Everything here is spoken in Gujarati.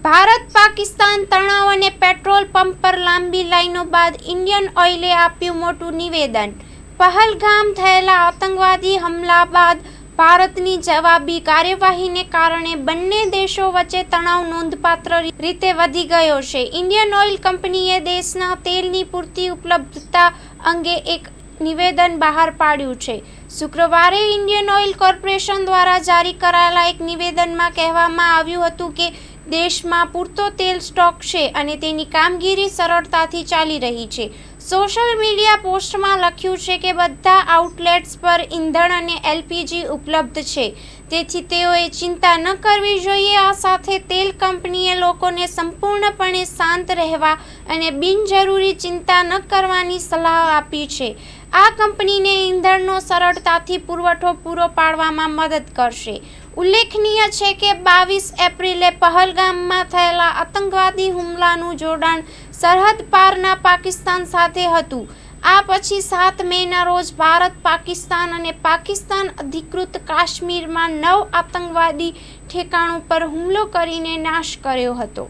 ભારત પાકિસ્તાન તણાવ અને પેટ્રોલ પંપ પર લાંબી લાઈનો બાદ ઇન્ડિયન ઓઇલે આપ્યું મોટું નિવેદન। પહલગામ થયેલા આતંકવાદી હુમલા બાદ ભારતની જવાબી કાર્યવાહીને કારણે બંને દેશો વચ્ચે તણાવ નોંધપાત્ર રીતે વધી ગયો છે। ઇન્ડિયન ઓઇલ કંપનીએ દેશના તેલની પૂરતી ઉપલબ્ધતા અંગે એક નિવેદન બહાર પાડ્યું છે। શુક્રવારે ઇન્ડિયન ઓઇલ કોર્પોરેશન દ્વારા જારી કરાયેલા એક નિવેદનમાં કહેવામાં આવ્યું હતું કે દેશમાં પૂરતો તેલ સ્ટોક છે અને તેની કામગીરી સરળતાથી ચાલી રહી છે। સોશિયલ મીડિયા પોસ્ટમાં લખ્યું છે કે બધા આઉટલેટ્સ પર ઈંધણ અને એલપીજી ઉપલબ્ધ છે, તેથી તેઓએ ચિંતા ન કરવી જોઈએ। આ સાથે તેલ કંપનીએ લોકોને સંપૂર્ણપણે શાંત રહેવા અને બિનજરૂરી ચિંતા ન કરવાની સલાહ આપી છે। આ કંપનીને ઈંધણનો સરળતાથી પુરવઠો પૂરો પાડવામાં મદદ કરશે। ઉલ્લેખનીય છે કે 22 એપ્રિલે પહલગામમાં થયેલા આતંકવાદી હુમલાનું જોડાણ સરહદ પારના પાકિસ્તાન સાથે હતું। આ પછી 7 મેના રોજ ભારત પાકિસ્તાન અને પાકિસ્તાન અધિકૃત કાશ્મીરમાં 9 આતંકવાદી ઠેકાણો પર હુમલો કરીને નાશ કર્યો હતો।